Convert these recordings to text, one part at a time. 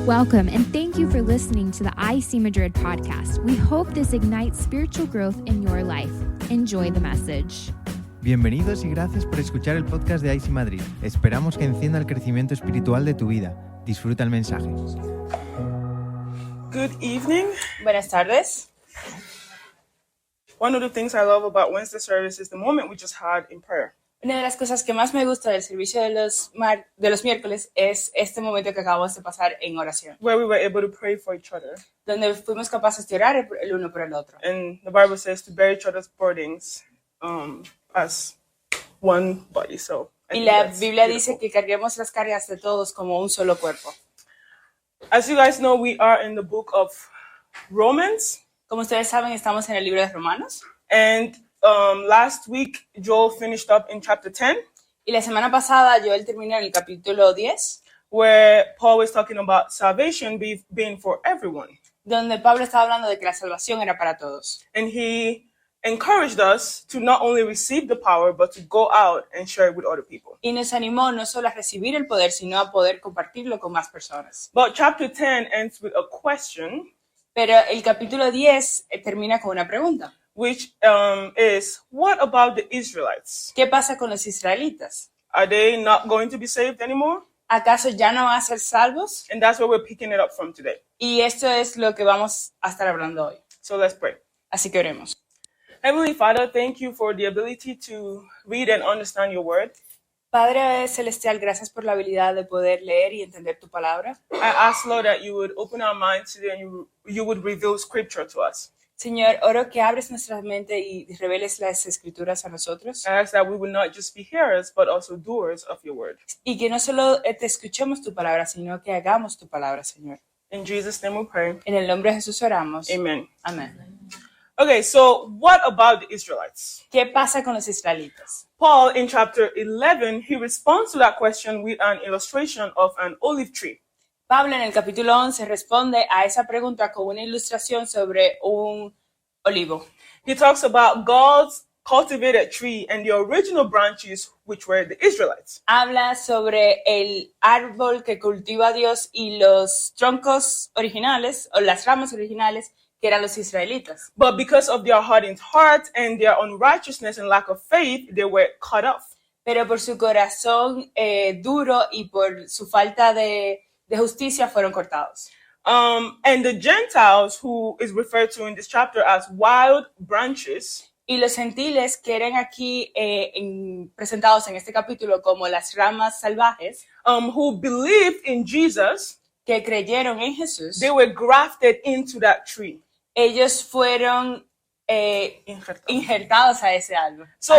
Welcome, and thank you for listening to the IC Madrid podcast. We hope this ignites spiritual growth in your life. Enjoy the message. Bienvenidos y gracias por escuchar el podcast de IC Madrid. Esperamos que encienda el crecimiento espiritual de tu vida. Disfruta el mensaje. Good evening. Buenas tardes. One of the things I love about Wednesday service is the moment we just had in prayer. Una de las cosas que más me gusta del servicio de los miércoles es este momento que acabamos de pasar en oración, Where we were able to pray for each other. donde fuimos capaces de orar el uno por el otro. And the Bible says to bear each other's burdens as one body. So I Y think la that's Biblia beautiful. dice que carguemos las cargas de todos como un solo cuerpo. As you guys know, we are in the book of Romans. Como ustedes saben, estamos en el libro de Romanos. And last week, Joel finished up in chapter 10, Y la semana pasada Joel terminó en el capítulo 10, where Paul was talking about salvation being for everyone. donde Pablo estaba hablando de que la salvación era para todos. And he encouraged us to not only receive the power, but to go out and share it with other people. Y nos animó no solo a recibir el poder, sino a poder compartirlo con más personas. But chapter 10 ends with a question, Pero el capítulo 10 termina con una pregunta. which is, what about the Israelites? ¿Qué pasa con los israelitas? Are they not going to be saved anymore? ¿Acaso ya no van a ser salvos? And that's where we're picking it up from today. Y esto es lo que vamos a estar hablando hoy. So let's pray. Así que oremos. Heavenly Father, thank you for the ability to read and understand your word. Padre Celestial, gracias por la habilidad de poder leer y entender tu palabra. I ask, Lord, that you would open our minds today and you would reveal scripture to us. Señor, oro que abres nuestra mente y reveles las escrituras a nosotros. I ask that we would not just be hearers, but also doers of your word. Y que no solo te escuchemos tu palabra, sino que hagamos tu palabra, Señor. In Jesus' name we pray. En el nombre de Jesús oramos. Amen. Amén. Okay, so what about the Israelites? ¿Qué pasa con los israelitas? Paul, in chapter 11, he responds to that question with an illustration of an olive tree. Pablo en el capítulo 11 responde a esa pregunta con una ilustración sobre un olivo. He talks about God's cultivated tree and the original branches, which were the Israelites. Habla sobre el árbol que cultiva Dios y los troncos originales o las ramas originales que eran los israelitas. But because of their hardened heart and their unrighteousness and lack of faith, they were cut off. Pero por su corazón duro y por su falta de justicia fueron cortados. And the Gentiles, who is referred to in this chapter as wild branches, Y los gentiles que eran aquí presentados en este capítulo como las ramas salvajes, who believed in Jesus, que creyeron en Jesús, they were grafted into that tree. ellos fueron injertados a ese árbol. So,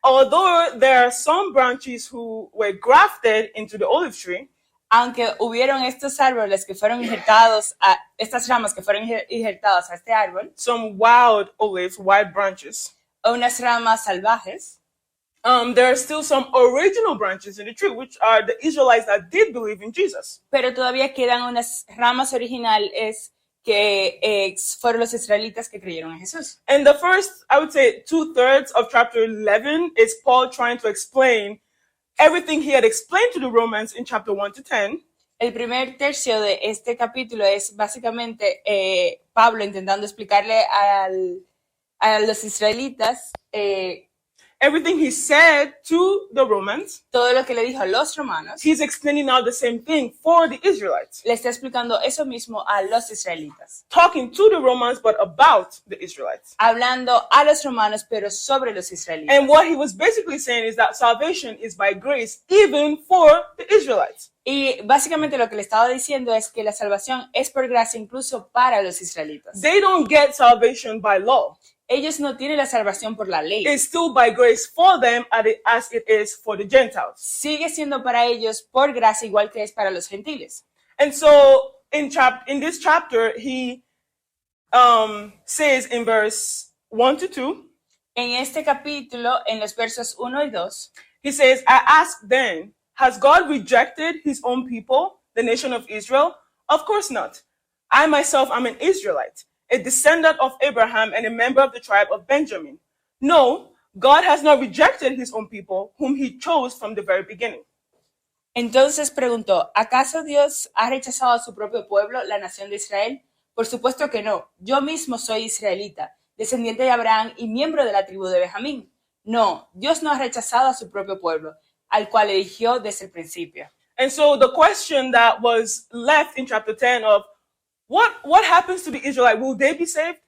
although there are some branches who were grafted into the olive tree, Aunque hubieron estos árboles que fueron injertados, estas ramas que fueron injertadas a este árbol, some wild olives, wild branches, o unas ramas salvajes, there are still some original branches in the tree, which are the Israelites that did believe in Jesus. pero todavía quedan unas ramas originales que fueron los israelitas que creyeron en Jesús. And the first, I would say, 2/3 of chapter 11 is Paul trying to explain everything he had explained to the Romans in chapter 1 to 10. El primer tercio de este capítulo es básicamente Pablo intentando explicarle a los israelitas Everything he said to the Romans, todo lo que le dijo a los romanos. he's explaining now the same thing for the Israelites. Le está explicando eso mismo a los israelitas. Talking to the Romans, but about the Israelites. Hablando a los romanos, pero sobre los israelitas. And what he was basically saying is that salvation is by grace, even for the Israelites. Y básicamente lo que le estaba diciendo es que la salvación es por gracia incluso para los israelitas. They don't get salvation by law. Ellos no tienen la salvación por la ley. It's still by grace for them as it is for the Gentiles. Sigue siendo para ellos por gracia igual que es para los gentiles. And so in this chapter, he says in verse 1 to 2, En este capítulo, en los versos 1 y 2, he says, I ask then, has God rejected his own people, the nation of Israel? Of course not. I myself am an Israelite, a descendant of Abraham and a member of the tribe of Benjamin. No, God has not rejected his own people, whom he chose from the very beginning. Entonces preguntó, ¿acaso Dios ha rechazado a su propio pueblo, la nación de Israel? Por supuesto que no. Yo mismo soy israelita, descendiente de Abraham y miembro de la tribu de Benjamín. No, Dios no ha rechazado a su propio pueblo, al cual eligió desde el principio. And so the question that was left in chapter 10 of what happens to the Israelite? Will they be saved?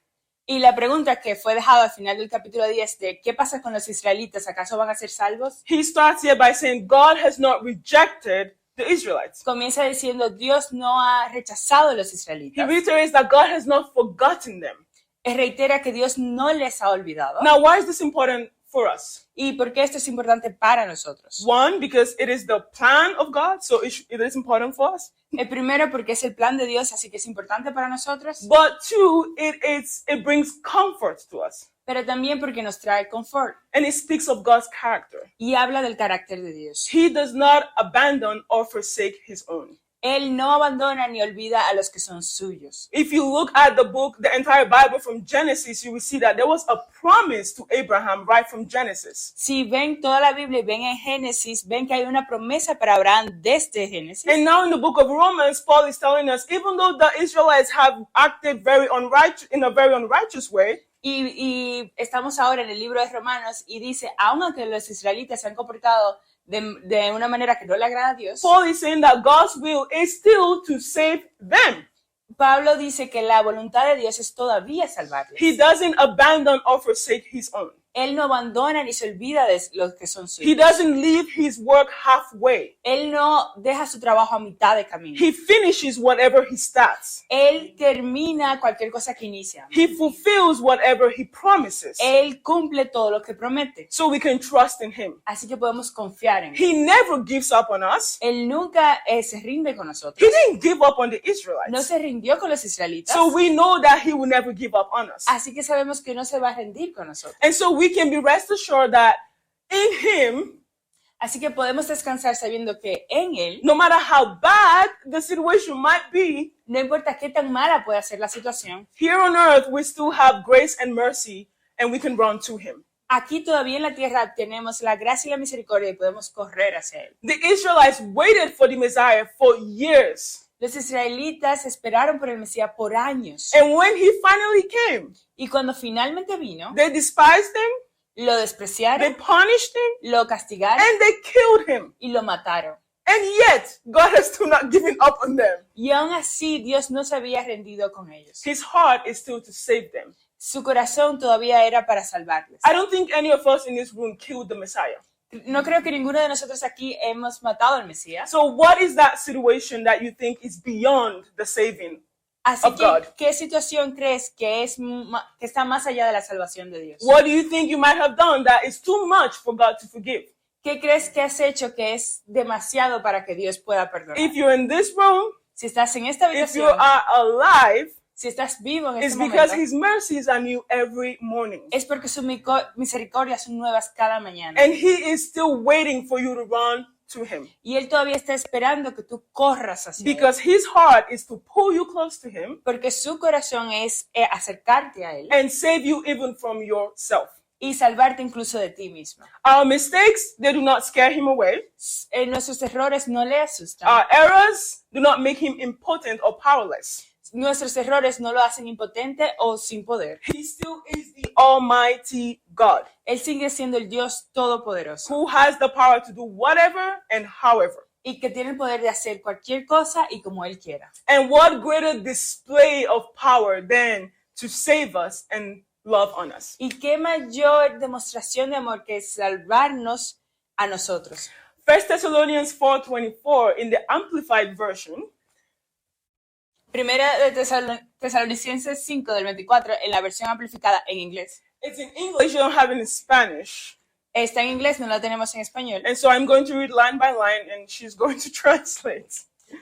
Y la pregunta que fue dejada al final del capítulo 10 de ¿qué pasa con los israelitas? ¿Acaso van a ser salvos? He starts here by saying God has not rejected the Israelites. Comienza diciendo Dios no ha rechazado a los He israelitas. reiterates that God has not forgotten them. Reitera que Dios no les ha olvidado. Now, why is this important for us? ¿Y por qué esto es importante para nosotros? One, because it is the plan of God, so it is important for us. El primero porque es el plan de Dios, así que es importante para nosotros. But two, it brings comfort to us. Pero también porque nos trae confort And it speaks of God's character. y habla del carácter de Dios. He does not abandon or forsake his own. Él no abandona ni olvida a los que son suyos. If you look at the book, the entire Bible from Genesis, you will see that there was a promise to Abraham right from Genesis. Si ven toda la Biblia y ven en Génesis, ven que hay una promesa para Abraham desde Génesis. And now in the book of Romans, Paul is telling us, even though the Israelites have acted in a very unrighteous way, Y estamos ahora en el libro de Romanos y dice, aunque los israelitas se han comportado de una manera que no le agrada a Dios, Paul is saying that God's will is still to save them. Pablo dice que la voluntad de Dios es todavía salvarles. He doesn't abandon or forsake his own. Él no abandona ni se olvida de los que son He suyos. doesn't leave his work halfway. Él no deja su trabajo a mitad de camino. He finishes whatever he starts. Él termina cualquier cosa que inicia. He fulfills whatever he promises. Él cumple todo lo que promete. So we can trust in him. Así que podemos confiar en él. He never gives up on us. Él nunca se rinde con He nosotros. didn't give up on the No Israelites. se rindió con los israelitas. So we know that he will never give up on us. Así que sabemos que no se va a rendir con nosotros. And so we can be rest assured that in him, Así que podemos descansar sabiendo que en él, no matter how bad the situation might be, no importa qué tan mala pueda ser la situación, here on earth we still have grace and mercy and we can run to him. aquí todavía en la tierra tenemos la gracia y la misericordia y podemos correr hacia él. The Israelites waited for the Messiah for years. Los israelitas esperaron por el Mesías por años. And when he finally came, Y cuando finalmente vino, they despised him, lo they despreciaron, punished him, lo castigaron and they killed him. y lo mataron. And yet, God has still not given up on them. Y aún así Dios no se había rendido con ellos. His heart is still to save them. Su corazón todavía era para salvarles. I don't think any of us in this room killed the Messiah. No creo que ninguno de nosotros aquí hemos matado al Mesías. So what is that situation that you think is beyond the saving? Así of God. que, ¿qué situación crees que que está más allá de la salvación de Dios? What do you think you might have done that is too much for God to forgive? ¿Qué crees que has hecho que es demasiado para que Dios pueda perdonar? If you're in this room, Si estás en esta if you habitación, are alive, si estás vivo en it's este because momento, his mercies are new every morning. es porque sus misericordias son nuevas cada mañana. And he is still waiting for you to run to him. Y Él todavía está esperando que tú corras hacia Él. Because his heart is to pull you close to him Porque su corazón es acercarte a Él and save you even from yourself. y salvarte incluso de ti mismo. Our mistakes, they do not scare him away. Nuestros errores no le asustan. Our errors do not make him impotent or powerless. Nuestros errores no lo hacen impotente o sin poder. He still is the Almighty God Él sigue siendo el Dios todopoderoso who has the power to do whatever and however. y que tiene el poder de hacer cualquier cosa y como Él quiera. And what greater display of power than to save us and love on us. Y qué mayor demostración de amor que salvarnos a nosotros. 1 Thessalonians 4:24 in the Amplified Version Primera de Tesalonicenses 5 del 24 en la versión amplificada en inglés. it's in English, you don't have it in Spanish. Está en inglés, no la tenemos en español. And so I'm going to read line by line and she's going to translate.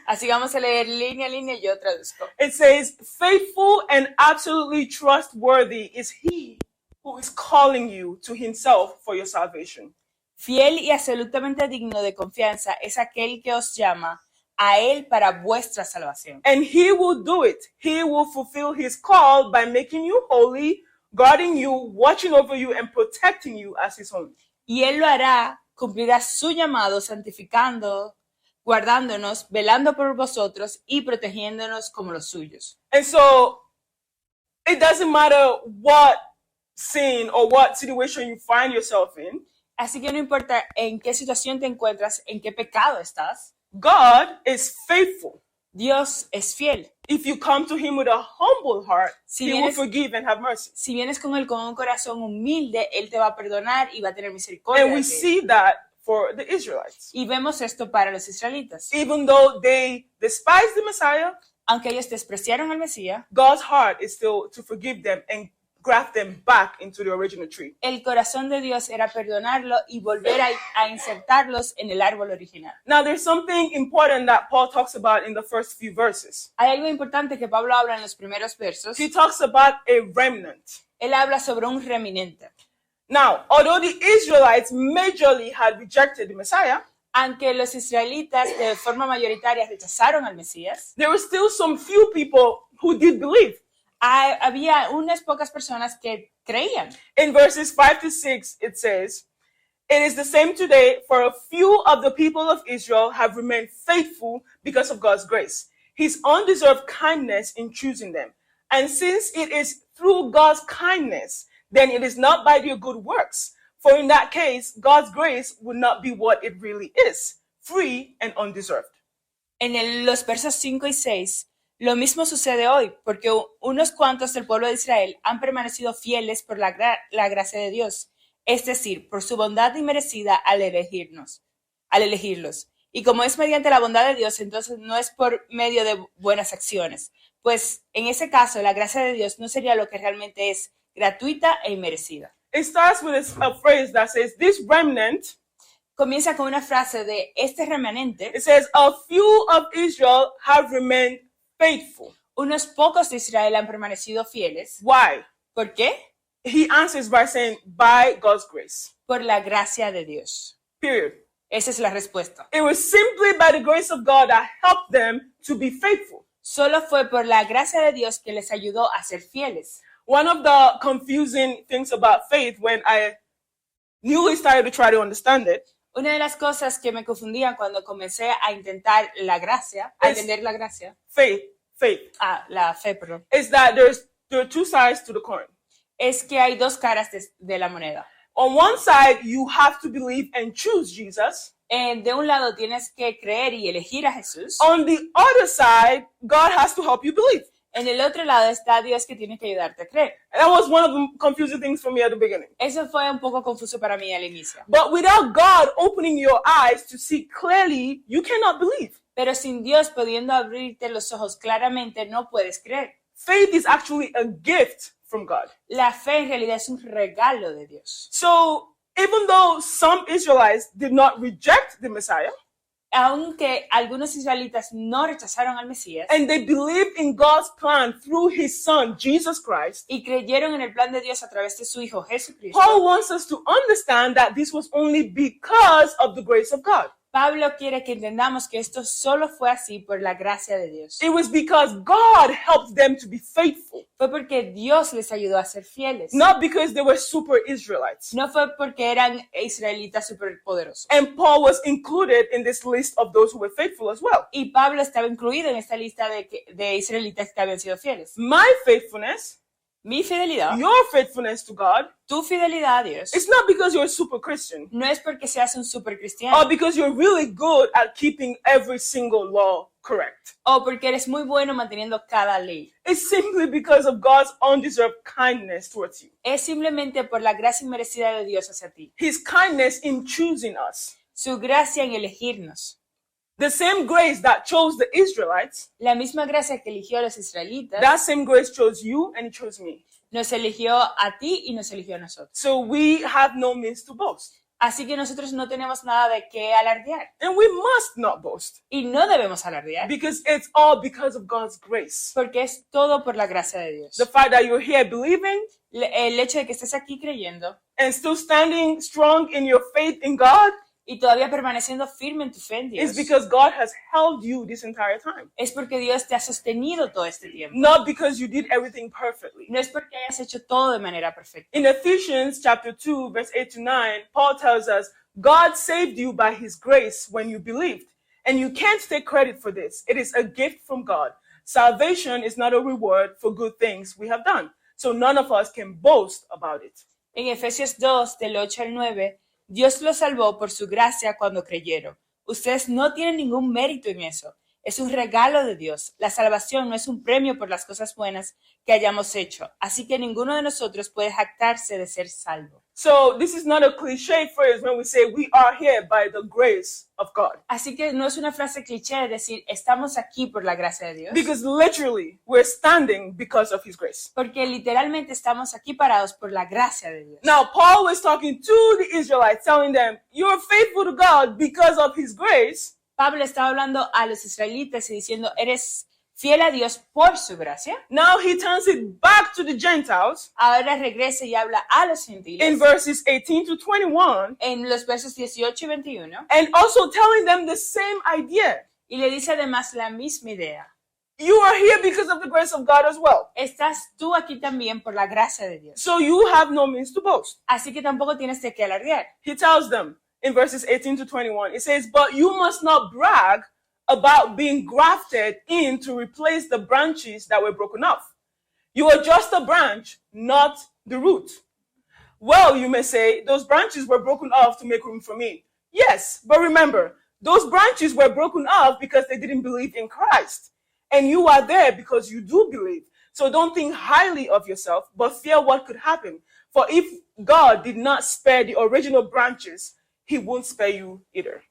Así vamos a leer línea a línea y yo traduzco. It says, faithful and absolutely trustworthy is he who is calling you to himself for your salvation. Fiel y absolutamente digno de confianza es aquel que os llama a Él para vuestra salvación. And he will do it. He will fulfill his call by making you holy, guarding you, watching over you, and protecting you as his own. Y Él lo hará, cumplirá su llamado, santificando, guardándonos, velando por vosotros y protegiéndonos como los suyos. And so it doesn't matter what sin or what situation you find yourself in. Así que no importa en qué situación te encuentras, en qué pecado estás, God is faithful. Dios es fiel. If you come to him with a humble heart, Si he will vienes- forgive and have mercy. Si vienes con él con un corazón humilde, Él te va a perdonar y va a tener misericordia And we de ti. see that for the Israelites. Y vemos esto para los israelitas. Even though they despised the Messiah, Aunque ellos despreciaron al Mesías, God's heart is still to forgive them and graft them back into the original tree. el corazón de Dios era perdonarlo y volver a insertarlos en el árbol original. Now, there's something important that Paul talks about in the first few verses. Hay algo importante que Pablo habla en los primeros versos. He talks about a remnant. Él habla sobre un remanente. Now, although the Israelites majorly had rejected the Messiah, Aunque los israelitas de forma mayoritaria rechazaron al Mesías, there were still some few people who did believe. había unas pocas personas que creían. In verses 5 to 6, it says, "It is the same today, for a few of the people of Israel have remained faithful because of God's grace, his undeserved kindness in choosing them. And since it is through God's kindness, then it is not by their good works. For in that case, God's grace would not be what it really is, free and undeserved." Los versos 5 y 6, lo mismo sucede hoy, porque unos cuantos del pueblo de Israel han permanecido fieles por la gracia de Dios, es decir, por su bondad inmerecida al elegirlos. Y como es mediante la bondad de Dios, entonces no es por medio de buenas acciones, pues en ese caso la gracia de Dios no sería lo que realmente es, gratuita e inmerecida. It starts with a phrase that says, "This remnant," Comienza con una frase de este remanente. it says, "a few of Israel have remained faithful." Unos pocos de Israel han permanecido fieles. Why? ¿Por qué? He answers by saying, "By God's grace." Por la gracia de Dios. Period. Esa es la respuesta. It was simply by the grace of God that helped them to be faithful. Solo fue por la gracia de Dios que les ayudó a ser fieles. One of the confusing things about faith when I newly started to try to understand it Una de las cosas que me confundían cuando comencé a intentar la gracia, a entender la gracia, la fe, perdón, is that there are two sides to the coin. es que hay dos caras de la moneda. On one side, you have to believe and choose Jesus. De un lado tienes que creer y elegir a Jesús. On the other side, God has to help you believe. En el otro lado está Dios que tiene que ayudarte a creer. And that was one of the confusing things for me at the beginning. Eso fue un poco confuso para mí al inicio. But without God opening your eyes to see clearly, you cannot believe. Pero sin Dios pudiendo abrirte los ojos claramente, no puedes creer. Faith is actually a gift from God. La fe en realidad es un regalo de Dios. So even though some Israelites did not reject the Messiah, Aunque algunos israelitas no rechazaron al Mesías and they believed in God's plan through his son, Jesus Christ, y creyeron en el plan de Dios a través de su Hijo Jesucristo, Paul wants us to understand that this was only because of the grace of God. Pablo quiere que entendamos que esto solo fue así por la gracia de Dios. It was because God helped them to be faithful, Fue porque Dios les ayudó a ser fieles. not because they were super Israelites. No fue porque eran israelitas superpoderosos. And Paul was included in this list of those who were faithful as well. Y Pablo estaba incluido en esta lista de israelitas que habían sido fieles. My faithfulness, Mi fidelidad, your faithfulness to God, tu fidelidad a Dios, it's not because you're a super Christian no es porque seas un super cristiano or because you're really good at keeping every single law correct. o porque eres muy bueno manteniendo cada ley. It's simply because of God's undeserved kindness towards you. Es simplemente por la gracia inmerecida de Dios hacia ti. His kindness in choosing us. Su gracia en elegirnos. The same grace that chose the Israelites, La misma gracia que eligió a los israelitas, that same grace chose you and it chose me. nos eligió a ti y nos eligió a nosotros. So we have no means to boast. Así que nosotros no tenemos nada de qué alardear. And we must not boast Y no debemos alardear, because it's all because of God's grace. porque es todo por la gracia de Dios. The fact that you're here believing El hecho de que estés aquí creyendo and still standing strong in your faith in God y todavía permaneciendo firme en tu fe en Dios, is because God has held you this entire time. es porque Dios te ha sostenido todo este tiempo. Not because you did everything perfectly. No es porque hayas hecho todo de manera perfecta. In Ephesians chapter 2, verse 8 to 9, Paul tells us, God saved you by his grace when you believed. And you can't take credit for this. It is a gift from God. Salvation is not a reward for good things we have done. So none of us can boast about it. En Efesios 2, del 8 al 9, Dios los salvó por su gracia cuando creyeron. Ustedes no tienen ningún mérito en eso. Es un regalo de Dios. La salvación no es un premio por las cosas buenas que hayamos hecho. Así que ninguno de nosotros puede jactarse de ser salvo. So this is not a cliche phrase when we say we are here by the grace of God. Así que no es una frase cliché decir estamos aquí por la gracia de Dios. Because literally, we're standing because of his grace. Porque literalmente estamos aquí parados por la gracia de Dios. Now, Paul was talking to the Israelites, telling them, you're faithful to God because of his grace. Pablo estaba hablando a los israelitas y diciendo, eres fiel a Dios por su gracia. Now he turns it back to the Gentiles Ahora regresa y habla a los gentiles in verses 18 to 21, en los versos 18 y 21 and also telling them the same idea. y le dice además la misma idea. You are here because of the grace of God as well. Estás tú aquí también por la gracia de Dios. So you have no means to boast. Así que tampoco tienes de qué alardear. He tells them in verses 18 to 21, it says, but you must not brag about being grafted in to replace the branches that were broken off. You are just a branch, not the root. Well, you may say, those branches were broken off to make room for me. Yes, but remember, those branches were broken off because they didn't believe in Christ. And you are there because you do believe. So don't think highly of yourself, but fear what could happen. For if God did not spare the original branches, he won't spare you either.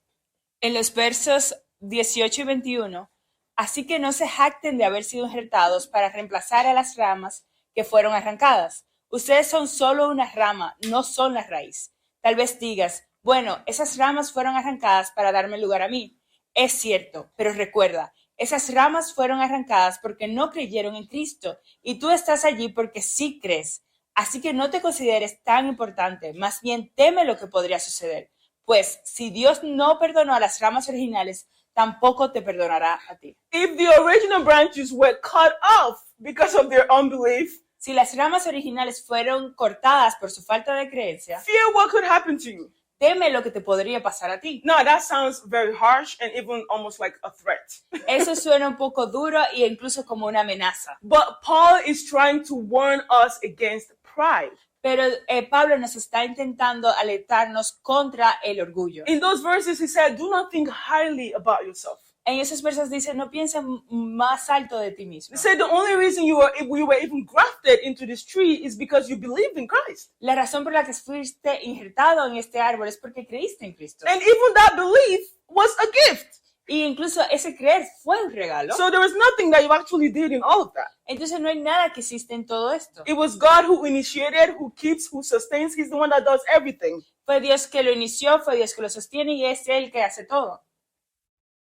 En los versos 18 y 21, así que no se jacten de haber sido injertados para reemplazar a las ramas que fueron arrancadas. Ustedes son solo una rama, no son la raíz. Tal vez digas, bueno, esas ramas fueron arrancadas para darme lugar a mí. Es cierto, pero recuerda, esas ramas fueron arrancadas porque no creyeron en Cristo y tú estás allí porque sí crees. Así que no te consideres tan importante, más bien teme lo que podría suceder. Pues si Dios no perdonó a las ramas originales, tampoco te perdonará a ti. If the original branches were cut off because of their unbelief, Si las ramas originales fueron cortadas por su falta de creencia, fear what could happen to you. teme lo que te podría pasar a ti. Now, that sounds very harsh and even almost like a threat. Eso suena un poco duro e incluso como una amenaza. But Paul is trying to warn us against pride. Pero Pablo nos está intentando alertarnos contra el orgullo. In those verses, he said, do not think highly about yourself. En esos versos dice, no pienses más alto de ti mismo. He said the only reason you were even grafted into this tree is because you believed in Christ. La razón por la que fuiste injertado en este árbol es porque creíste en Cristo. And even that belief was a gift. Y incluso ese creer fue un regalo. So there was nothing that you actually did in all of that. Entonces no hay nada que existe en todo esto. It was God who initiated, who keeps, who sustains. He's the one that does everything. Fue Dios que lo inició, fue Dios que lo sostiene y es Él que hace todo.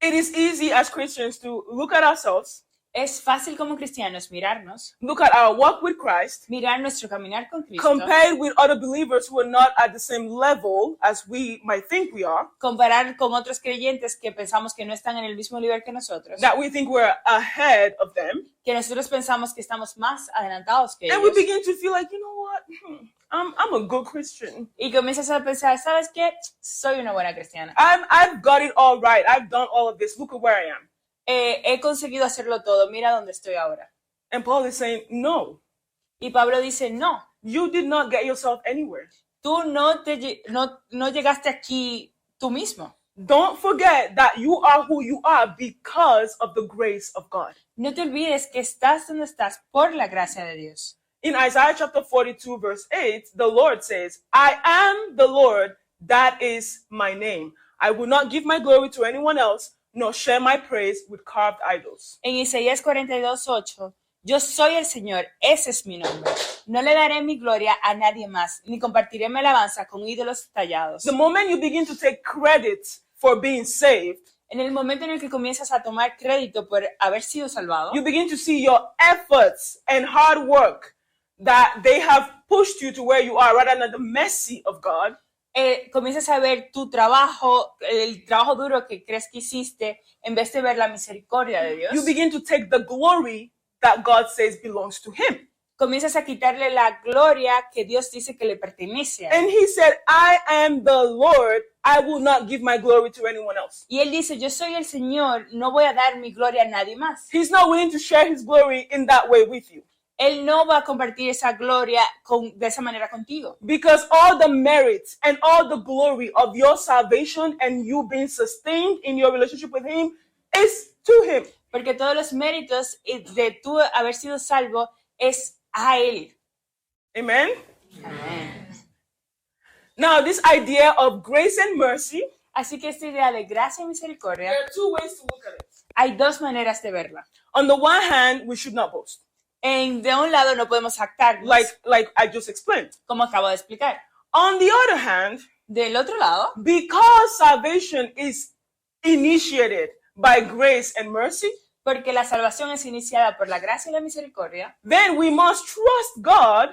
It is easy as Christians to look at ourselves, Es fácil como cristianos mirarnos, look at our walk with Christ, mirar nuestro caminar con Cristo, compared with other believers who are not at the same level as we might think we are, comparar con otros creyentes que pensamos que no están en el mismo nivel que nosotros, that we think we're ahead of them, que nosotros pensamos que estamos más adelantados que and we ellos. begin to feel like, you know what, I'm a good Christian. Y comienzas a pensar, ¿sabes qué? Soy una buena cristiana. I've got it all right. I've done all of this. Look at where I am. He conseguido hacerlo todo. Mira dónde estoy ahora. And Paul is saying, no, Y Pablo dice, no, you did not get yourself anywhere. tú no llegaste aquí tú mismo. Don't forget that you are who you are because of the grace of God. No te olvides que estás donde estás por la gracia de Dios. In Isaiah chapter 42, verse 8, the Lord says, I am the Lord, that is my name. I will not give my glory to anyone else, nor share my praise with carved idols. En Isaías 42:8, yo soy el Señor, ese es mi nombre. No le daré mi gloria a nadie más, ni compartiré mi alabanza con ídolos tallados. The moment you begin to take credit for being saved, En el momento en el que comienzas a tomar crédito por haber sido salvado, you begin to see your efforts and hard work that they have pushed you to where you are rather than the mercy of God. comienzas a ver tu trabajo, el trabajo duro que crees que hiciste, en vez de ver la misericordia de Dios. You begin to take the glory that God says belongs to him. comienzas a quitarle la gloria que Dios dice que le pertenece a él. And he said, I am the Lord. I will not give my glory to anyone else. Y él dice, yo soy el Señor, no voy a dar mi gloria a nadie más. He's not willing to share his glory in that way with you. Él no va a compartir esa gloria de esa manera contigo. Because all the merit and all the glory of your salvation and you being sustained in your relationship with him is to him. Porque todos los méritos de tú haber sido salvo es a él. Amen? Amén. Now, this idea of grace and mercy, Así que esta idea de gracia y misericordia, there are two ways to look at it. hay dos maneras de verla. On the one hand, we should not boast, De un lado no podemos jactarnos, like I just explained. como acabo de explicar. On the other hand, Del otro lado, because salvation is initiated by grace and mercy, porque la salvación es iniciada por la gracia y la misericordia, then we must trust God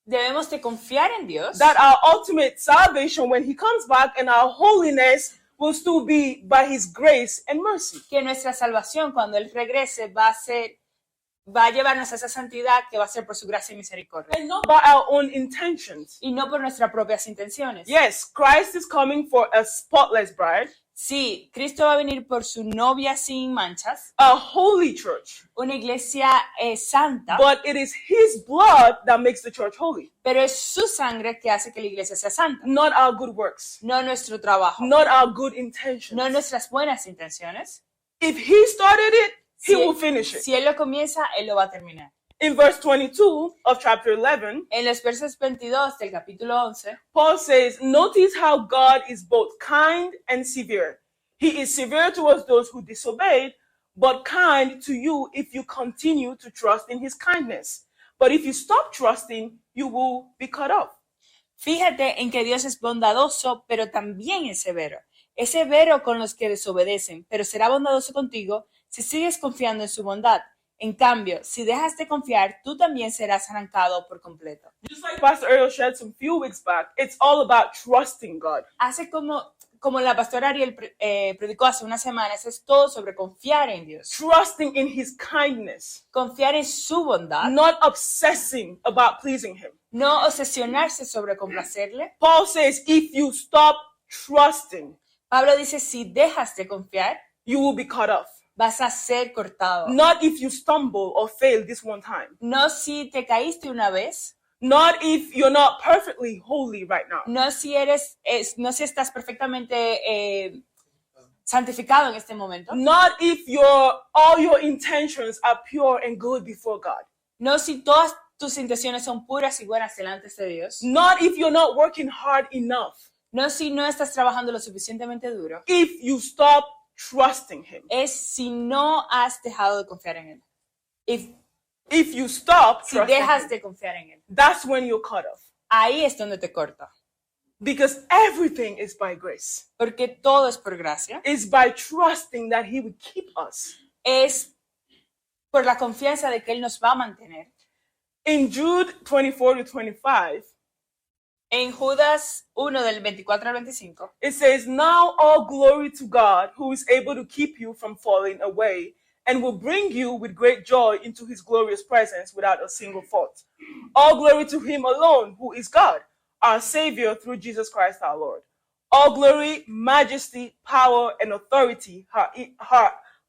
debemos de confiar en Dios, that our ultimate salvation when he comes back and our holiness will still be by his grace and mercy. que nuestra salvación cuando Él regrese va a llevarnos a esa santidad que va a ser por su gracia y misericordia, And not by our own intentions. y no por nuestras propias intenciones. Yes, Christ is coming for a spotless bride, Sí, Cristo va a venir por su novia sin manchas, a holy church, una iglesia santa, but it is his blood that makes the church holy, pero es su sangre que hace que la iglesia sea santa, not our good works, no nuestro trabajo, not our good intentions. no nuestras buenas intenciones. If he started it, he Si will finish it. si Él lo comienza, Él lo va a terminar. In verse 22 of chapter 11, En los versos 22 del capítulo 11, Paul says, notice how God is both kind and severe. He is severe towards those who disobeyed, but kind to you if you continue to trust in his kindness. But if you stop trusting, you will be cut off. fíjate en que Dios es bondadoso, pero también es severo. Es severo con los que desobedecen, pero será bondadoso contigo si sigues confiando en su bondad. En cambio, si dejas de confiar, tú también serás arrancado por completo. Just like Pastor Ariel shared some few weeks back, it's all about trusting God. Hace como la pastora Ariel predicó hace unas semanas, es todo sobre confiar en Dios. Trusting in his kindness, Confiar en su bondad, not obsessing about pleasing him. no obsesionarse sobre complacerle. Paul says, if you stop trusting, Pablo dice, si dejas de confiar, you will be cut off. vas a ser cortado. Not if you stumble or fail this one time. No si te caíste una vez, Not if you're not perfectly holy right now. no si estás perfectamente santificado en este momento, Not if all your intentions are pure and good before God. no si todas tus intenciones son puras y buenas delante de Dios, Not if you're not working hard enough. no si no estás trabajando lo suficientemente duro, If you stop trusting him. es si no has dejado de confiar en Él. If you stop Si trusting dejas him, de confiar en Él, that's when you're cut off. ahí es donde te corta, Because everything is by grace. porque todo es por gracia, It's by trusting that he would keep us. es por la confianza de que Él nos va a mantener. In Jude 24 to 25, En Judas 1 del 24 al 25, it says, now all glory to God, who is able to keep you from falling away and will bring you with great joy into his glorious presence without a single fault. All glory to him alone, who is God, our Savior through Jesus Christ our Lord. All glory, majesty, power, and authority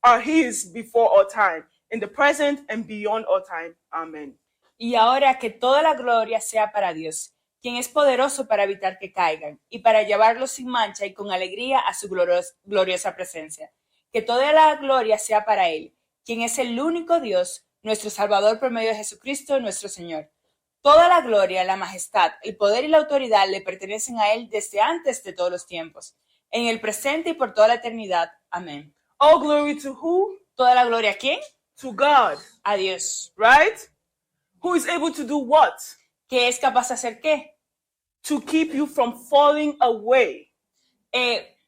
are his before all time, in the present and beyond all time. Amen. y ahora que toda la gloria sea para Dios, quien es poderoso para evitar que caigan y para llevarlos sin mancha y con alegría a su gloriosa presencia. Que toda la gloria sea para Él, quien es el único Dios, nuestro Salvador por medio de Jesucristo, nuestro Señor. Toda la gloria, la majestad, el poder y la autoridad le pertenecen a Él desde antes de todos los tiempos, en el presente y por toda la eternidad. Amén. All glory to who? ¿Toda la gloria a quién? To God, A Dios. right? Who is able to do what? ¿Qué es capaz de hacer qué? To keep you from falling away.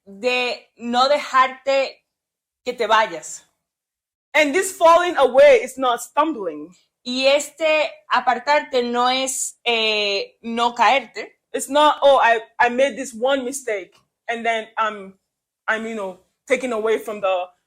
De no dejarte que te vayas. And this falling away is not stumbling. Y apartarte no es no caerte. It's not, oh, I made this one mistake and then I'm taken away from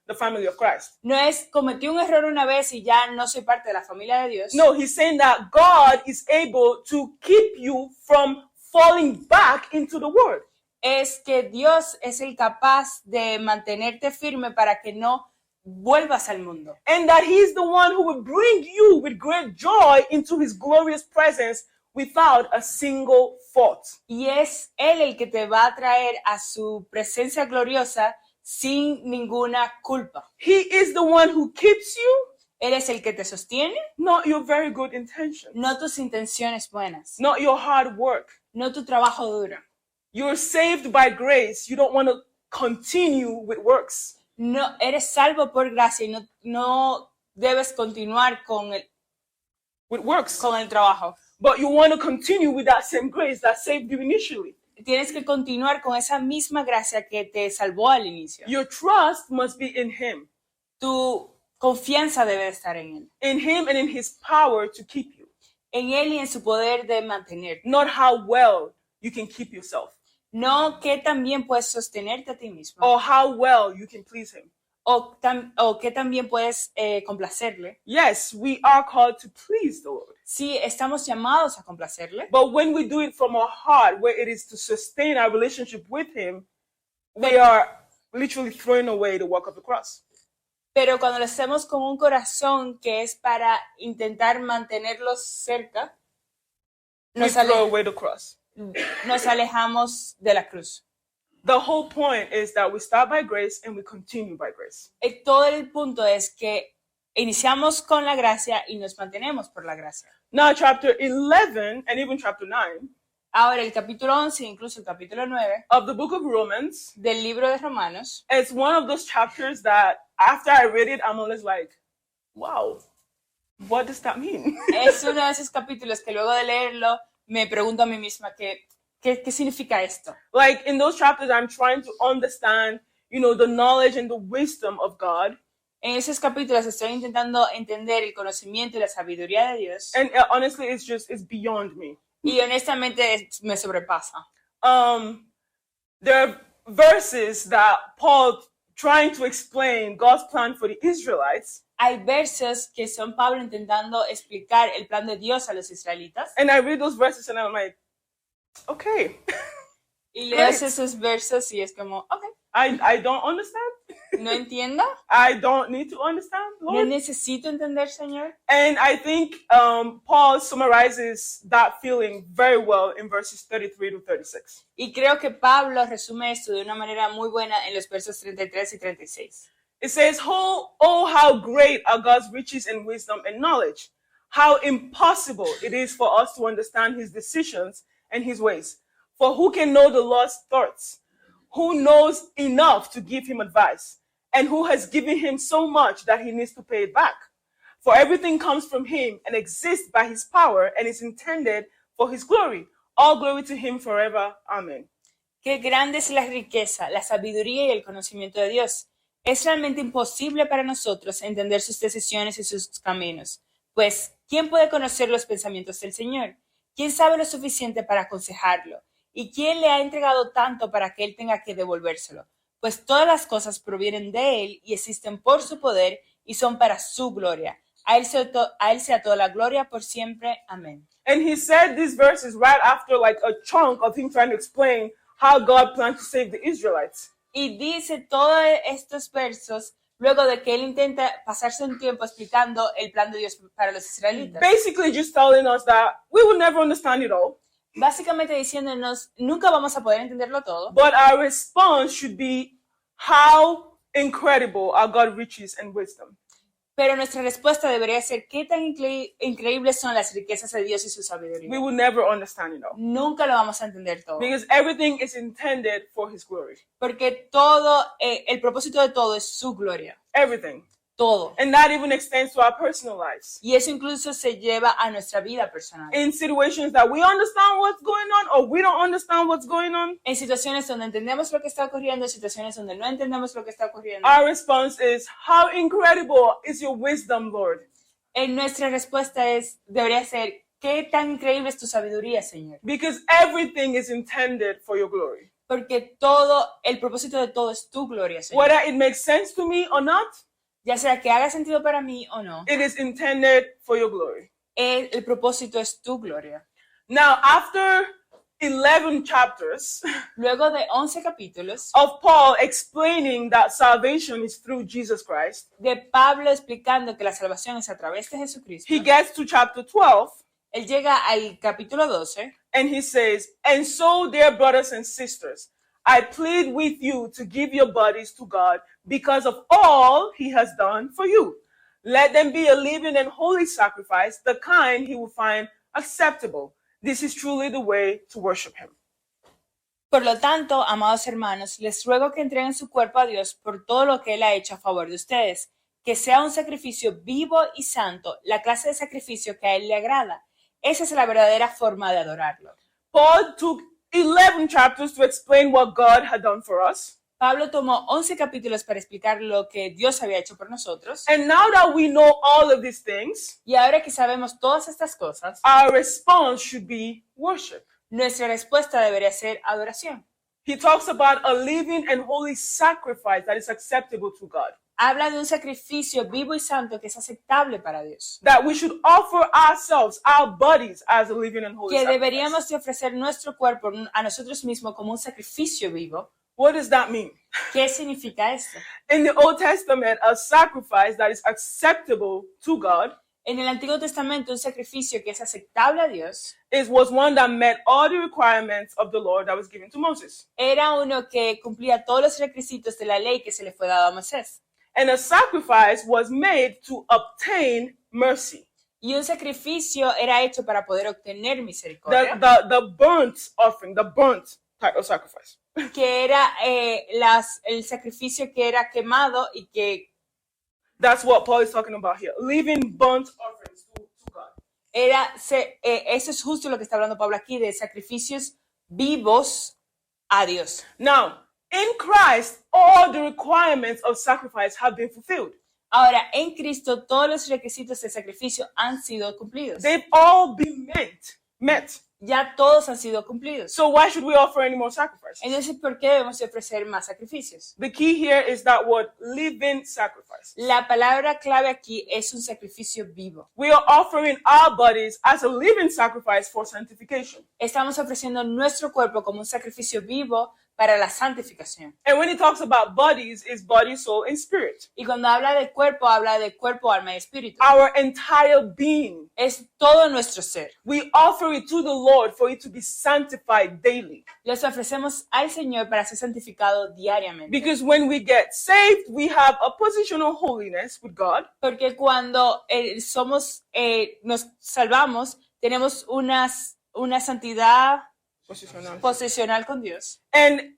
the family of Christ. No es cometí un error una vez y ya no soy parte de la familia de Dios. No, he's saying that God is able to keep you from falling back into the world. Es que Dios es el capaz de mantenerte firme para que no vuelvas al mundo. And that he's the one who will bring you with great joy into his glorious presence without a single fault. Y es Él el que te va a traer a su presencia gloriosa sin ninguna culpa. He is the one who keeps you, Él es el que te sostiene, not your very good intentions, no tus intenciones buenas, not your hard work. no tu trabajo duro. You're saved by grace. You don't want to continue with works. No, eres salvo por gracia y no debes continuar con With works. el trabajo. But you want to continue with that same grace that saved you initially. Tienes que continuar con esa misma gracia que te salvó al inicio. Your trust must be in him. Tu confianza debe estar en In him and in his power to keep you. Él y en su poder de mantenerte. Not how well you can keep yourself. No que también puedes sostenerte a ti mismo. Or how well you can please him. O que también puedes complacerle. Yes, we are called to please the Lord. Sí, estamos llamados a complacerle. But when we do it from our heart, where it is to sustain our relationship with him, we are literally throwing away the work of the cross. Pero cuando lo hacemos con un corazón que es para intentar mantenerlos cerca, We throw away the cross. nos alejamos de la cruz. The whole point is that we start by grace and we continue by grace. Todo el punto es que iniciamos con la gracia y nos mantenemos por la gracia. Now, chapter 11 and even chapter 9 Ahora, el capítulo 11, incluso el capítulo 9 of the book of Romans, del libro de Romanos, it's one of those chapters that after I read it, I'm always like, wow, what does that mean? es uno de esos capítulos que luego de leerlo me pregunto a mí misma ¿qué significa esto? Like in those chapters, I'm trying to understand, the knowledge and the wisdom of God. En esos capítulos estoy intentando entender el conocimiento y la sabiduría de Dios. And honestly, it's beyond me. Y honestamente me sobrepasa. There are verses that Paul trying to explain God's plan for the Israelites. Hay versos que son Pablo intentando explicar el plan de Dios a los israelitas. And I read those verses and I'm like, okay. Y lees esos versos y es como, ok, I don't understand. no entiendo, I don't need to understand, no Lord. necesito entender, Señor. And I think Paul summarizes that feeling very well in verses 33 to 36. Y creo que Pablo resume esto de una manera muy buena en los versos 33 y 36. It says, oh, how great are God's riches and wisdom and knowledge. How impossible it is for us to understand his decisions and his ways. For who can know the Lord's thoughts? Who knows enough to give him advice? And who has given him so much that he needs to pay it back? For everything comes from him and exists by his power and is intended for his glory. All glory to him forever. Amen. Qué grande es la riqueza, la sabiduría y el conocimiento de Dios. Es realmente imposible para nosotros entender sus decisiones y sus caminos. Pues, ¿quién puede conocer los pensamientos del Señor? ¿Quién sabe lo suficiente para aconsejarlo? ¿Y quién le ha entregado tanto para que él tenga que devolvérselo? Pues todas las cosas provienen de él y existen por su poder y son para su gloria. A él sea toda la gloria por siempre. Amén. And he said these verses right after like a chunk of him trying to explain how God planned to save the Israelites. Y dice todos estos versos luego de que él intenta pasarse un tiempo explicando el plan de Dios para los israelitas. Basically just telling us that we will never understand it all, Básicamente diciéndonos, nunca vamos a poder entenderlo todo, but our response should be how incredible are God's riches and wisdom. pero nuestra respuesta debería ser qué tan increíbles son las riquezas de Dios y su sabiduría. We will never understand it all Nunca lo vamos a entender todo, because everything is intended for his glory. porque todo, el propósito de todo es su gloria, Everything. todo. And that even extends to our personal lives. Y eso incluso se lleva a nuestra vida personal. In situations that we understand what's going on or we don't understand what's going on, En situaciones donde entendemos lo que está ocurriendo, en situaciones donde no entendemos lo que está ocurriendo, our response is, how incredible is your wisdom, Lord? nuestra respuesta debería ser, ¿qué tan increíble es tu sabiduría, Señor? Because everything is intended for your glory. Porque el propósito de todo es tu gloria, Señor. Whether it makes sense to me or not, Ya sea que haga sentido para mí o no, it is intended for your glory. el propósito es tu gloria. Now, after 11 chapters Luego de 11 capítulos of Paul explaining that salvation is through Jesus Christ, de Pablo explicando que la salvación es a través de Jesucristo, he gets to chapter 12 él llega al capítulo 12 and he says, "And so, dear brothers and sisters, I plead with you to give your bodies to God because of all he has done for you. Let them be a living and holy sacrifice, the kind he will find acceptable. This is truly the way to worship him." Por lo tanto, amados hermanos, les ruego que entreguen su cuerpo a Dios por todo lo que Él ha hecho a favor de ustedes, que sea un sacrificio vivo y santo, la clase de sacrificio que a Él le agrada. Esa es la verdadera forma de adorarlo. Paul took 11 chapters to explain what God had done for us. Pablo tomó 11 capítulos para explicar lo que Dios había hecho por nosotros. And now that we know all of these things, Y ahora que sabemos todas estas cosas, our response should be worship. nuestra respuesta debería ser adoración. He talks about a living and holy sacrifice that is acceptable to God. Habla de un sacrificio vivo y santo que es aceptable para Dios. That we should offer ourselves, our bodies, as a living and holy Que sacrifice. deberíamos de ofrecer nuestro cuerpo a nosotros mismos como un sacrificio vivo. What does that mean? ¿Qué significa esto? In the Old Testament, a sacrifice that is acceptable to God En el Antiguo Testamento, un sacrificio que es aceptable a Dios was one that met all the requirements of the law that was given to Moses. era uno que cumplía todos los requisitos de la ley que se le fue dado a Moisés. And a sacrifice was made to obtain mercy. Y un sacrificio era hecho para poder obtener The, misericordia, the burnt offering, the burnt type of sacrifice. que era el sacrificio que era quemado y que That's what Paul is talking about here. Living burnt offerings to God. eso es justo lo que está hablando Pablo aquí, de sacrificios vivos a Dios. Now, in Christ, all the requirements of sacrifice have been fulfilled. Ahora, en Cristo, todos los requisitos de sacrificio han sido cumplidos. They've all been met. Ya todos han sido cumplidos. So why should we offer any more sacrifices? Entonces, ¿por qué debemos de ofrecer más sacrificios? The key here is that word, living sacrifice. La palabra clave aquí es un sacrificio vivo. We are offering our bodies as a living sacrifice for sanctification. Estamos ofreciendo nuestro cuerpo como un sacrificio vivo para la santificación. And when he talks about bodies, it's body, soul, and spirit. Y cuando habla de cuerpo, alma y espíritu. Our entire being. Es todo nuestro ser. We offer it to the Lord for it to be sanctified daily. Los ofrecemos al Señor para ser santificado diariamente. Because when we get saved, we have a positional holiness with God. Porque cuando nos salvamos, tenemos una santidad posicional con Dios. And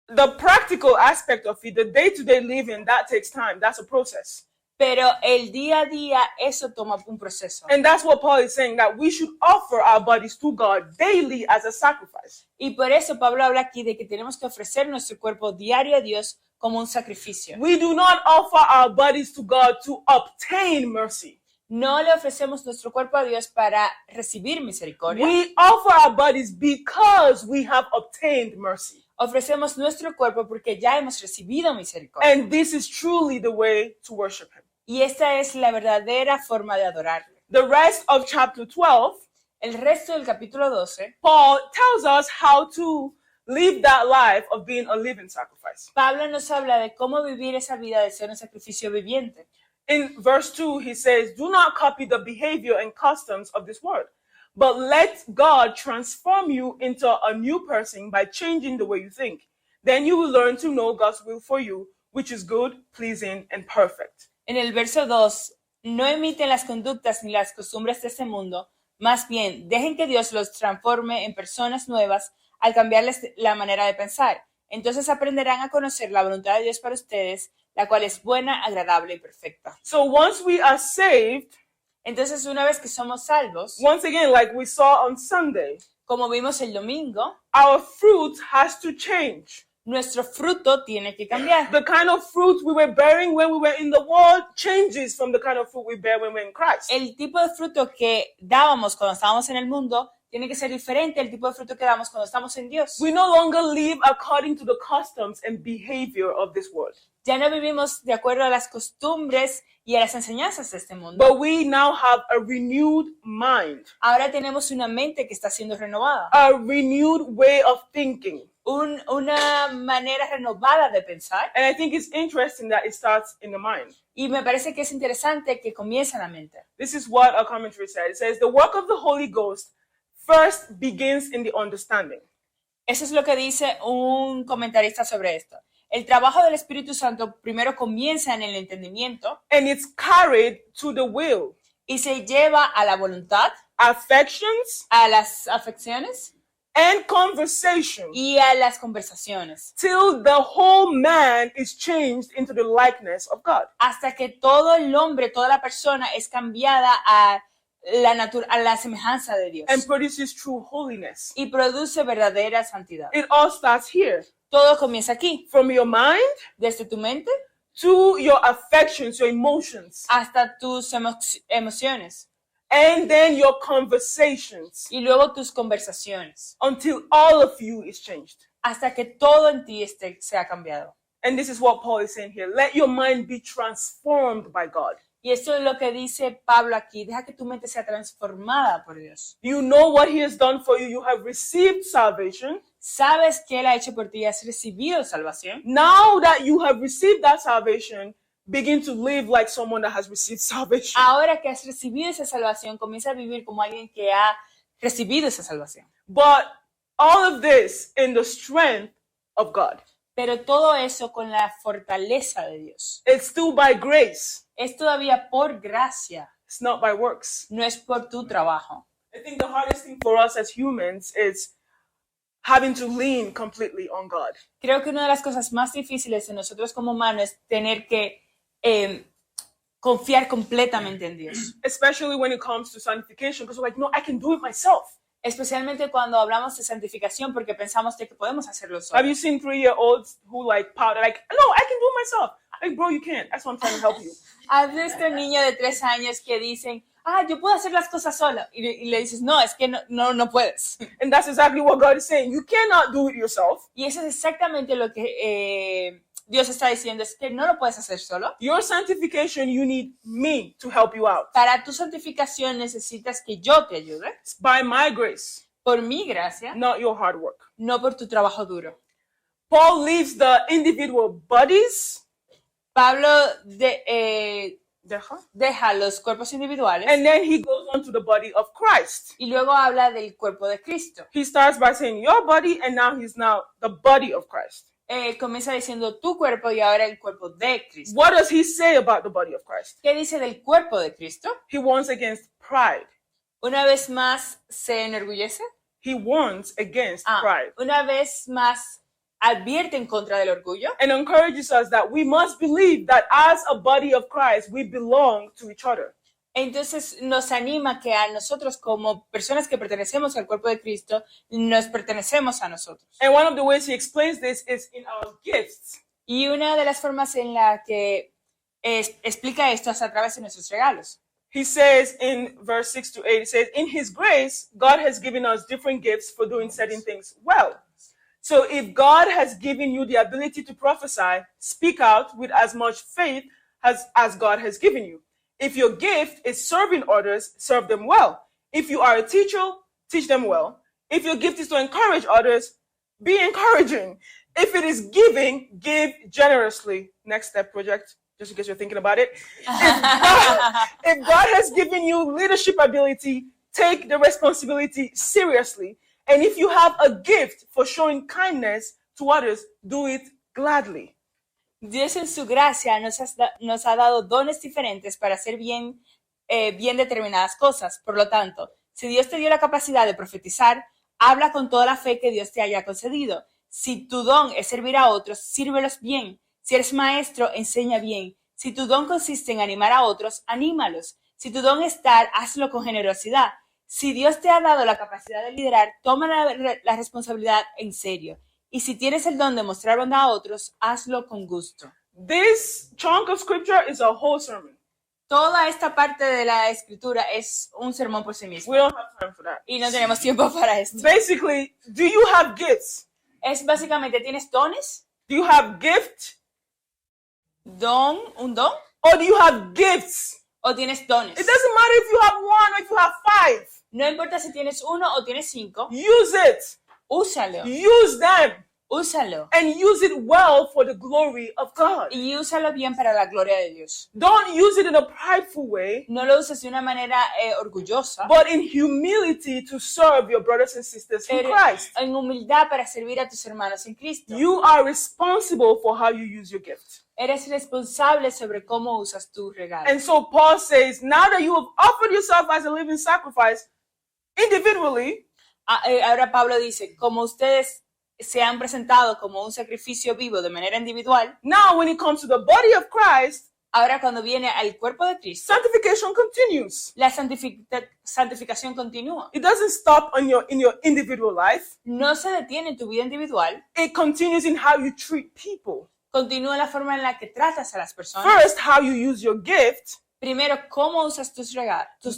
the practical aspect of it, the day-to-day living, that takes time. That's a process. Pero el día a día, eso toma un proceso. And that's what Paul is saying, that we should offer our bodies to God daily as a sacrifice. Y por eso Pablo habla aquí de que tenemos que ofrecer nuestro cuerpo diario a Dios como un sacrificio. We do not offer our bodies to God to obtain mercy. No le ofrecemos nuestro cuerpo a Dios para recibir misericordia. We offer our bodies because we have obtained mercy. Ofrecemos nuestro cuerpo porque ya hemos recibido misericordia. And this is truly the way to worship him. Y esta es la verdadera forma de adorarle. The rest of chapter 12, El resto del capítulo 12, Paul tells us how to live that life of being a living sacrifice. Pablo nos habla de cómo vivir esa vida de ser un sacrificio viviente. In verse 2, he says, "Do not copy the behavior and customs of this world, but let God transform you into a new person by changing the way you think. Then you will learn to know God's will for you, which is good, pleasing, and perfect." En el verso 2, no imiten las conductas ni las costumbres de este mundo, más bien dejen que Dios los transforme en personas nuevas al cambiarles la manera de pensar. Entonces aprenderán a conocer la voluntad de Dios para ustedes, la cual es buena, agradable y perfecta. So once we are saved, Entonces, una vez que somos salvos, once again, like we saw on Sunday, como vimos el domingo, our fruit has to change. nuestro fruto tiene que cambiar. The kind of fruit we were bearing when we were in the world changes from the kind of fruit we bear when we're in Christ. El tipo de fruto que dábamos cuando estábamos en el mundo Tiene que ser diferente el tipo de fruto que damos cuando estamos en Dios. We no longer live according to the customs and behavior of this world, Ya no vivimos de acuerdo a las costumbres y a las enseñanzas de este mundo. but we now have a renewed mind, Ahora tenemos una mente que está siendo renovada, a renewed way of thinking. una manera renovada de pensar. And I think it's interesting that it starts in the mind. Y me parece que es interesante que comience en la mente. This is what a commentary said. It says, the work of the Holy Ghost first begins in the understanding. Eso es lo que dice un comentarista sobre esto. El trabajo del Espíritu Santo primero comienza en el entendimiento And it's carried to the will, y se lleva a la voluntad, affections, a las afecciones and conversation, y a las conversaciones, till the whole man is changed into the likeness of God. hasta que todo el hombre, toda la persona es cambiada a la semejanza de Dios And produces true holiness. y produce verdadera santidad. It all starts here, Todo comienza aquí, from your mind desde tu mente to your affections, your emotions, hasta tus emociones and then your conversations, y luego tus conversaciones, until all of you is changed. hasta que todo en ti sea cambiado. And this is what Paul is saying here. Let your mind be transformed by God. Y esto es lo que dice Pablo aquí. Deja que tu mente sea transformada por Dios. You know what he has done for you. You have received salvation. Sabes que Él ha hecho por ti, has recibido salvación. Now that you have received that salvation, begin to live like someone that has received salvation. Ahora que has recibido esa salvación, comienza a vivir como alguien que ha recibido esa salvación. But all of this in the strength of God. Pero todo eso con la fortaleza de Dios. It's still by grace. Es todavía por gracia, It's not by works. no es por tu trabajo. I think the hardest thing for us as humans is having to lean completely on God. Creo que una de las cosas más difíciles de nosotros como humanos es tener que confiar completamente en Dios. Especially when it comes to sanctification, because we're like, no, I can do it myself. Especialmente cuando hablamos de santificación porque pensamos de que podemos hacerlo Have solos. you seen 3-year-olds who like pout, like, no, I can do it myself? Like, bro, you can't. That's why I'm trying to help you. ¿Has visto niños de 3 años que dicen, yo puedo hacer las cosas solo? Y le dices, no, es que no puedes. And that's exactly what God is saying. You cannot do it yourself. Y eso es exactamente lo que Dios está diciendo, es que no lo puedes hacer solo. Your sanctification, you need me to help you out. Para tu santificación necesitas que yo te ayude, It's by my grace, por mi gracia, not your hard work. no por tu trabajo duro. Paul leaves the individual bodies Pablo deja, deja los cuerpos individuales and then he goes on to the body of Christ. y luego habla del cuerpo de Cristo. He starts by saying your body, and now he's now the body of Christ. Comienza diciendo tu cuerpo y ahora el cuerpo de Cristo. What does he say about the body of Christ? ¿Qué dice del cuerpo de Cristo? He warns against pride. Una vez más se enorgullece. He warns against pride Una vez más advierte en contra del orgullo and encourages us that we must believe that as a body of Christ, we belong to each other. Entonces nos anima que a nosotros como personas que pertenecemos al cuerpo de Cristo, nos pertenecemos a nosotros. And one of the ways he explains this is in our gifts. Y una de las formas en la que explica esto es a través de nuestros regalos. He says in verse 6 to 8, he says, in his grace, God has given us different gifts for doing certain things well. So if God has given you the ability to prophesy, speak out with as much faith as God has given you. If your gift is serving others, serve them well. If you are a teacher, teach them well. If your gift is to encourage others, be encouraging. If it is giving, give generously. Next step project, just in case you're thinking about it. If God has given you leadership ability, take the responsibility seriously. And if you have a gift for showing kindness to others, do it gladly. Dios en su gracia nos ha dado dones diferentes para hacer bien determinadas cosas. Por lo tanto, si Dios te dio la capacidad de profetizar, habla con toda la fe que Dios te haya concedido. Si tu don es servir a otros, sírvelos bien. Si eres maestro, enseña bien. Si tu don consiste en animar a otros, anímalos. Si tu don es dar, hazlo con generosidad. Si Dios te ha dado la capacidad de liderar, toma la responsabilidad en serio. Y si tienes el don de mostrar bondad a otros, hazlo con gusto. This chunk of scripture is a whole sermon. Toda esta parte de la escritura es un sermón por sí mismo. We don't have time for that. Y no tenemos tiempo para esto. Basically, do you have gifts? Es básicamente, ¿tienes dones? Do you have gift? ¿Un don? Or do you have gifts? ¿O tienes dones? It doesn't matter if you have one or if you have 5. No importa si tienes 1 o tienes 5. Use it. Úsalo. Use them. Úsalo. And use it well for the glory of God. Y úsalo bien para la gloria de Dios. Don't use it in a prideful way, No lo uses de una manera orgullosa, but in humility to serve your brothers and sisters in pero Christ. en humildad para servir a tus hermanos en Cristo. You are responsible for how you use your gift. Eres responsable sobre cómo usas tu regalo. And so Paul says, now that you have offered yourself as a living sacrifice individually, Ahora Pablo dice, como ustedes se han presentado como un sacrificio vivo de manera individual, now when it comes to the body of Christ, ahora cuando viene al cuerpo de Cristo, sanctification continues. la santificación continúa. It doesn't stop in your individual life. No se detiene en tu vida individual, It continues in how you treat people. continúa la forma en la que tratas a las personas. First, how you use your gift, Primero, cómo usas tus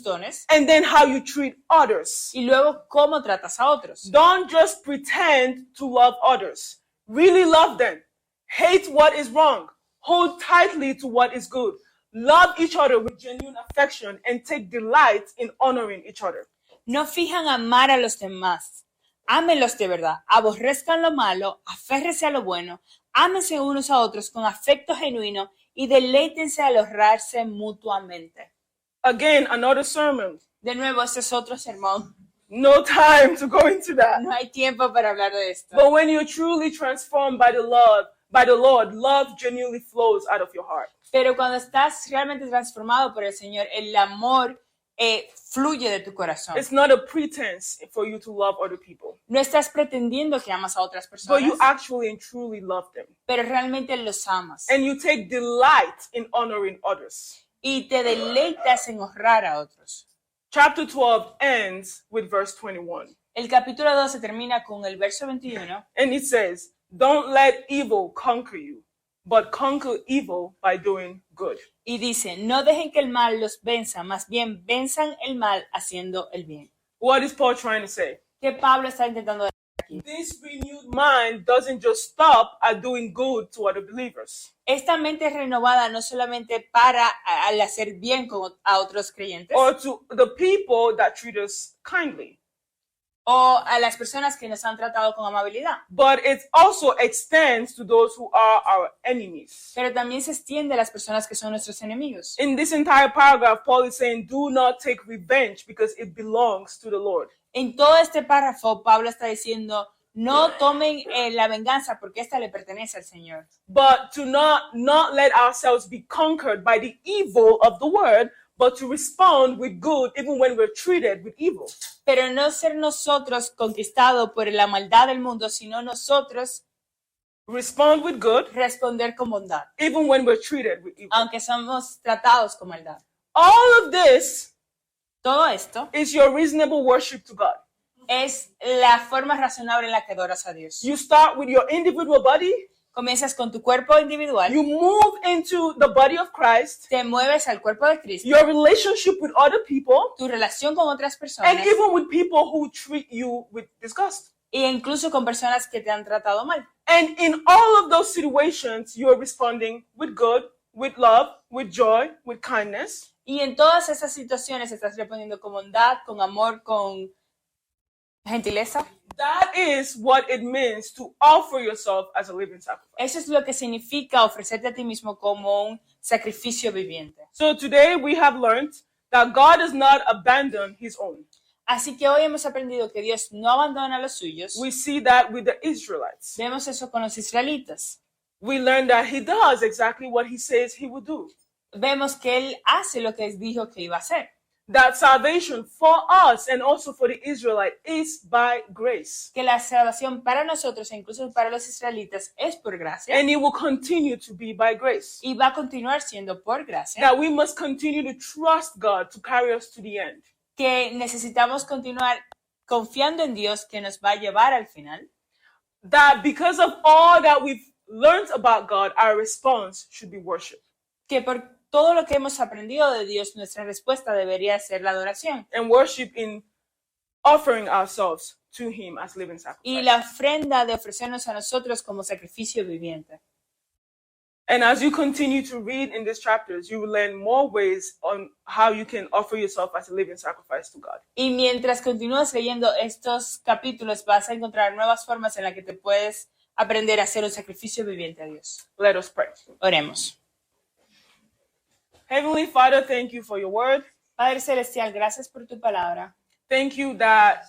dones, and then how you treat others. y luego cómo tratas a otros. Don't just pretend to love others. Really love them. Hate what is wrong. Hold tightly to what is good. Love each other with genuine affection and take delight in honoring each other. No fijan amar a los demás. Ámenlos de verdad. Aborrezcan lo malo. Aférrense a lo bueno. Ámense unos a otros con afecto genuino y deleítense al honrarse mutuamente. Again, another sermon. De nuevo, este es otro sermón. No time to go into that. No hay tiempo para hablar de esto. But when you're truly transformed by the Lord, love genuinely flows out of your heart. Pero cuando estás realmente transformado por el Señor, el amor fluye de tu corazón. It's not a pretense for you to love other people, No estás pretendiendo que amas a otras but personas, you actually and truly love them. pero realmente los amas. And you take delight in honoring others. Y te deleitas en honrar a otros. Chapter 12 ends with verse 21. El capítulo 12 termina con el verso 21 And it says, don't let evil conquer you, but conquer evil by doing good. y dice, no dejen que el mal los venza, más bien venzan el mal haciendo el bien. What is Paul trying to say? ¿Qué Pablo está intentando decir aquí? This renewed mind doesn't just stop at doing good to other believers, Esta mente renovada no solamente para al hacer bien a otros creyentes or to the people that treat us kindly, o a las personas que nos han tratado con amabilidad, but it also extends to those who are our enemies. pero también se extiende a las personas que son nuestros enemigos. In this entire paragraph, Paul is saying, do not take revenge because it belongs to the Lord. En todo este párrafo, Pablo está diciendo, no tomen la venganza porque esta le pertenece al Señor. But to not let ourselves be conquered by the evil of the word, but to respond with good even when we're treated with evil. Pero no ser nosotros conquistados por la maldad del mundo, sino nosotros Respond with good responder con bondad, even when we're treated with evil. aunque somos tratados con maldad. All of this Todo esto is your reasonable worship to God. es la forma razonable en la que adoras a Dios. You start with your individual body, Comienzas con tu cuerpo individual, you move into the body of Christ, te mueves al cuerpo de Cristo, your relationship with other people, tu relación con otras and personas even with people who treat you with disgust. e incluso con personas que te han tratado mal. And in all of those situations, you're responding with good, with love, with joy, with kindness. Y en todas esas situaciones estás respondiendo con bondad, con amor, con gentileza. That is what it means to offer yourself as a living sacrifice. Eso es lo que significa ofrecerte a ti mismo como un sacrificio viviente. So today we have learned that God does not abandon his own. Así que hoy hemos aprendido que Dios no abandona a los suyos. We see that with the Israelites. Vemos eso con los israelitas. We learn that he does exactly what he says he would do. Vemos que Él hace lo que dijo que iba a hacer. That salvation for us and also for the Israelite is by grace. Que la salvación para nosotros e incluso para los israelitas es por gracia. And it will continue to be by grace. Y va a continuar siendo por gracia. That we must continue to trust God to carry us to the end. Que necesitamos continuar confiando en Dios que nos va a llevar al final. That because of all that we've learned about God, our response should be worship. Que por todo lo que hemos aprendido de Dios, nuestra respuesta debería ser la adoración. and worship in offering ourselves to Him as living Y sacrifice. la ofrenda de ofrecernos a nosotros como sacrificio viviente. And as you continue to read in these chapters, you will learn more ways on how you can offer yourself as a living sacrifice to God. Y mientras continúas leyendo estos capítulos, vas a encontrar nuevas formas en las que te puedes aprender a hacer un sacrificio viviente a Dios. Let us pray. Oremos. Heavenly Father, thank you for your word. Padre Celestial, gracias por tu palabra. Thank you that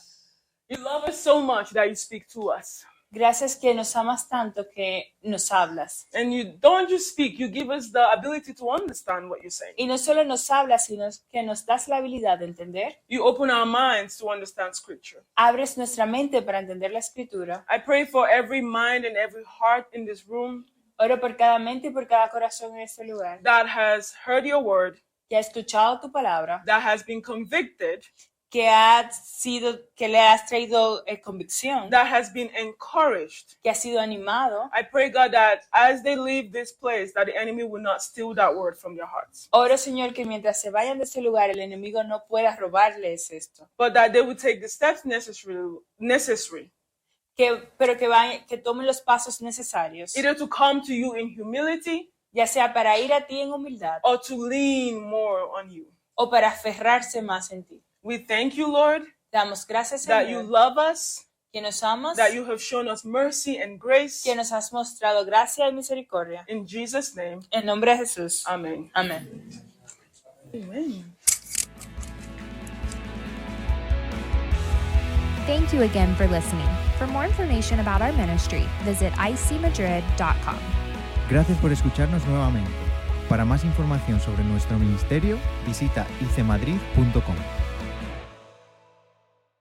you love us so much that you speak to us. Gracias que nos amas tanto que nos hablas. And you don't just speak, you give us the ability to understand what you're saying. Y no solo nos hablas, sino que nos das la habilidad de entender. You open our minds to understand Scripture. Abres nuestra mente para entender la Escritura. I pray for every mind and every heart in this room Oro por cada mente y por cada corazón en este lugar that has heard your word, que ha escuchado tu palabra, that has been convicted, que le has traído convicción, that has been encouraged. que ha sido animado. I pray, God, that as they leave this place, that the enemy will not steal that word from their hearts, Oro, Señor, que mientras se vayan de ese lugar, el enemigo no pueda robarles esto, but that they will take the steps necessary pero que tomen los pasos necesarios, either to come to you in humility ya sea para ir a ti en humildad or to lean more on you. o para aferrarse más en ti. We thank you, Lord, Damos gracias, that you Señor, love us, que nos amas, that you have shown us mercy and grace. que nos has mostrado gracia y misericordia. In Jesus' name, En nombre de Jesús. amen. Amén. Amen. Thank you again for listening. For more information about our ministry, visit icmadrid.com. Gracias por escucharnos nuevamente. Para más información sobre nuestro ministerio, visita icmadrid.com.